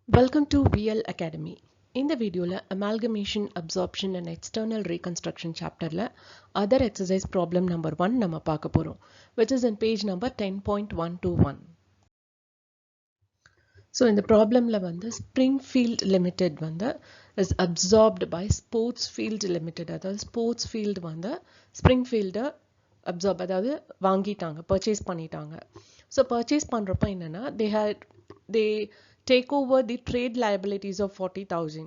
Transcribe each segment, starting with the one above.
Welcome to VL Academy. In the video, amalgamation, absorption and external reconstruction chapter, other exercise problem number 1 nama paaka porom, which is in page number 10.121. So in the problem Springfield Limited is absorbed by Sportsfield Limited. That Sportsfield Springfield absorb அதாவது வாங்கிட்டாங்க, purchase பண்ணிட்டாங்க. So purchase பண்றப்ப என்னன்னா they take over the trade liabilities of 40,000.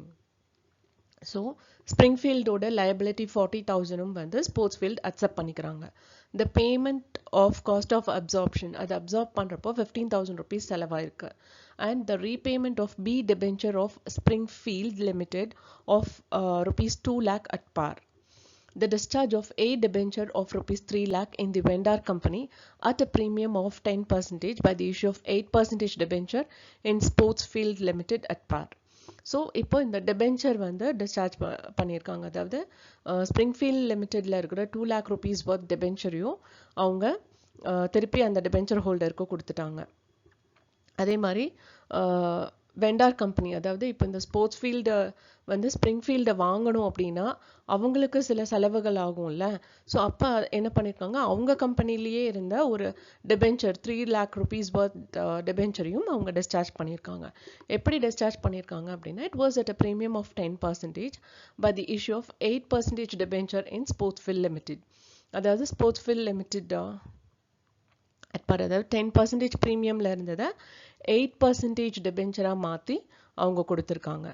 So Springfield ஓட liability 40,000 Sportsfield accept பண்ணிக்கிறாங்க. The payment of cost of absorption, அது absorb பண்றப்போ 15,000 rupees செலவாயிருக்கு. And the repayment of B debenture of Springfield Limited of rupees 2 lakh at par. The discharge of A debenture of rupees 3 lakh in the vendor company at a premium of 10% by the issue of 8% debenture in Sportsfield Limited at par. So இப்போ இந்த debenture discharge பண்ணியிருக்காங்க. அதாவது Springfield Limitedல இருக்கிற 2 lakh rupees worth debentureயும் அவங்க திருப்பி அந்த debenture holderக்கு கொடுத்துட்டாங்க. அதே மாதிரி வெண்டார் கம்பெனி, அதாவது இப்போ இந்த ஸ்போர்ட்ஸ்ஃபீல்டு ஸ்ப்ரிங்ஃபீல்டை வாங்கணும் அப்படின்னா அவங்களுக்கு சில செலவுகள் ஆகும்ல. ஸோ அப்போ என்ன பண்ணியிருக்காங்க, அவங்க கம்பெனிலேயே இருந்த ஒரு டெபென்ச்சர் 3 lakh rupees worth டெபென்ச்சரையும் அவங்க டிஸ்சார்ஜ் பண்ணியிருக்காங்க. எப்படி டிஸ்சார்ஜ் பண்ணியிருக்காங்க அப்படின்னா, it was at a premium of 10% by the issue of 8% debenture in Sportsfield limited. அதாவது ஸ்போர்ட்ஸ்ஃபீல்ட் லிமிடெட் அதாவது 10% ப்ரீமியம்ல இருந்ததை 8% டெபென்ச்சரா மாற்றி அவங்க கொடுத்துருக்காங்க.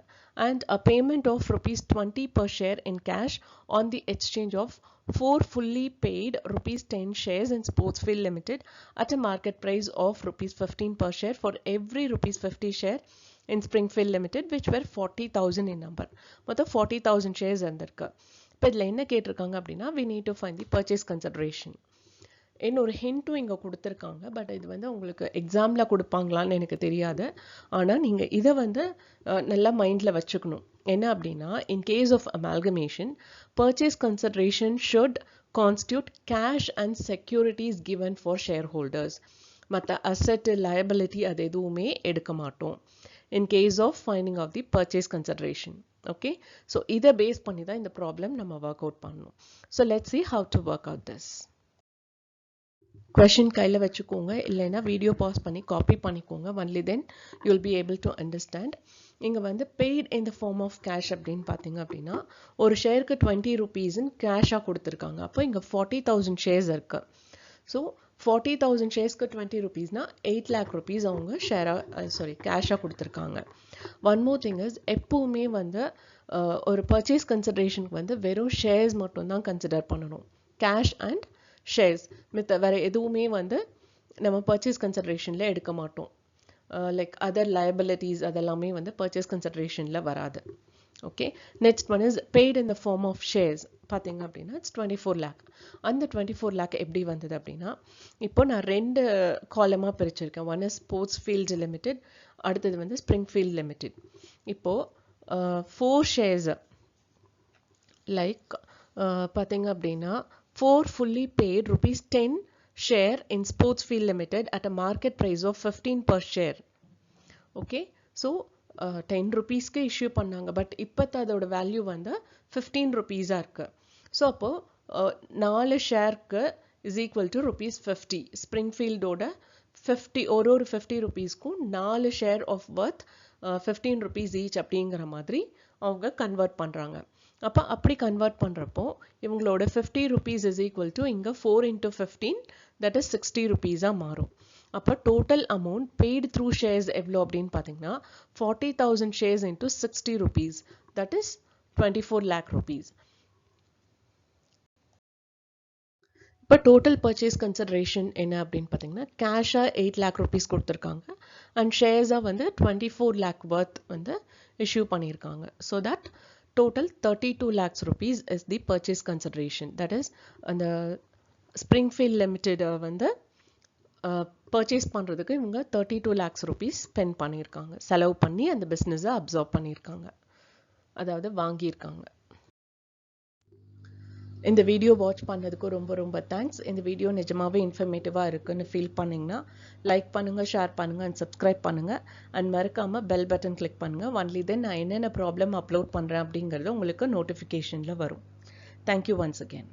And a payment of rupees 20 per share in cash on the exchange of 4 fully paid rupees 10 shares in Sportsfield Limited at a market price of rupees 15 per share for every rupees 50 share in Springfield Limited, which were 40,000 in number. மொத்தம் 40,000 shares இருந்திருக்கு. இப்போ இதில் என்ன கேட்டிருக்காங்க அப்படின்னா, we need to find the purchase consideration. இன்னொரு ஹிண்ட்டும் இங்கே கொடுத்துருக்காங்க. பட் இது உங்களுக்கு எக்ஸாமில் கொடுப்பாங்களான்னு எனக்கு தெரியாது. ஆனால் நீங்கள் இதை நல்லா மைண்டில் வச்சுக்கணும். என்ன அப்படின்னா, in case of amalgamation, purchase consideration should constitute cash and securities given for share holders. மற்ற அசட் லயபிலிட்டி அது எதுவுமே எடுக்க மாட்டோம் in case of finding of the purchase consideration. Okay, so இதை பேஸ் பண்ணி தான் இந்த ப்ராப்ளம் நம்ம ஒர்க் அவுட் பண்ணணும். So let's see how to work out this. Question கையில் வச்சுக்கோங்க, இல்லைன்னா வீடியோ பாஸ் பண்ணி காப்பி பண்ணிக்கோங்க. Only then you'll be able to understand. இங்கே paid in the form of cash அப்படின்னு பார்த்தீங்க அப்படின்னா, ஒரு ஷேருக்கு 20 rupeesன்னு கேஷாக கொடுத்துருக்காங்க. அப்போ இங்கே 40,000 ஷேர்ஸ் இருக்கு. ஸோ 40,000 ஷேர்ஸ்க்கு 20 rupeesனா 8 lakh rupees அவங்க கேஷாக கொடுத்துருக்காங்க. ஒன் மோர் திங் இஸ், எப்பவுமே ஒரு பர்ச்சேஸ் கன்சிடரேஷனுக்கு வெறும் ஷேர்ஸ் மட்டும்தான் கன்சிடர் பண்ணணும். கேஷ் அண்ட் ஷேர்ஸ் மித்த வேறு எதுவுமே நம்ம பர்ச்சேஸ் கன்சிடரேஷனில் எடுக்க மாட்டோம். லைக் அதர் லயபிலிட்டிஸ் அதெல்லாமே பர்ச்சேஸ் கன்சிடரேஷனில் வராது. Okay, next one is paid in the form of shares. பார்த்தீங்க அப்படின்னா இட்ஸ் 24 lakh. அந்த 24 lakh எப்படி வந்தது அப்படின்னா, இப்போ நான் 2 காலமாக பிரிச்சிருக்கேன். ஒன் இஸ் ஸ்போர்ட்ஸ்ஃபீல்ட் லிமிடெட், அடுத்தது ஸ்ப்ரிங்ஃபீல்ட் லிமிடெட். இப்போது 4 shares லைக் பார்த்தீங்க அப்படின்னா 4 fully paid rupees 10 share in Sportsfield Limited at a market price of 15 per share. Okay, so 10 rupeesக்கு issue பண்ணாங்க. பட் இப்போது அதோட வேல்யூ 15 rupees இருக்கு. ஸோ அப்போது 4 ஷேருக்கு இஸ் ஈக்குவல் டு rupees 50. ஸ்ப்ரிங்ஃபீல்டோட 50 ஒரு 50 rupeesக்கும் 4 share of worth 15 rupees each அப்படிங்கிற மாதிரி அவங்க கன்வெர்ட் பண்ணுறாங்க. அப்போ அப்படி கன்வெர்ட் பண்ணுறப்போ இவங்களோட 50 rupees இஸ் ஈக்குவல் டு இங்கே 4 into 15 தட் இஸ் 60 rupeesஆக மாறும். அப்போ total amount paid through shares எவ்வளோ அப்படின்னு பார்த்தீங்கன்னா 40,000 shares into 60 rupees that is 24 lakh rupees. இப்போ டோட்டல் பர்ச்சேஸ் கன்சிடரேஷன் என்ன அப்படின்னு பார்த்தீங்கன்னா, கேஷாக 8 lakh rupees கொடுத்துருக்காங்க அண்ட் ஷேர்ஸாக 24 lakh worth இஷ்யூ பண்ணியிருக்காங்க. So that total 32 lakhs rupees is the purchase consideration. That is, அந்த Springfield Limited purchase பண்ணுறதுக்கு இவங்க 32 lakhs rupees spend பண்ணியிருக்காங்க. செலவு பண்ணி அந்த பிஸ்னஸை அப்சார்ப் பண்ணியிருக்காங்க, அதாவது வாங்கியிருக்காங்க. இந்த வீடியோ வாட்ச் பண்ணதுக்கு ரொம்ப ரொம்ப தேங்க்ஸ். இந்த வீடியோ நிஜமாவே இன்ஃபர்மேட்டிவாக இருக்குன்னு ஃபீல் பண்ணிங்கன்னா லைக் பண்ணுங்கள், ஷேர் பண்ணுங்கள் அண்ட் சப்ஸ்கிரைப் பண்ணுங்கள். அண்ட் மறக்காமல் பெல் பட்டன் கிளிக் பண்ணுங்கள். ஒன்லி தென் நான் என்னென்ன ப்ராப்ளம் அப்லோட் பண்ணுறேன் அப்படிங்கிறது உங்களுக்கு நோட்டிஃபிகேஷனில் வரும். Thank you once again.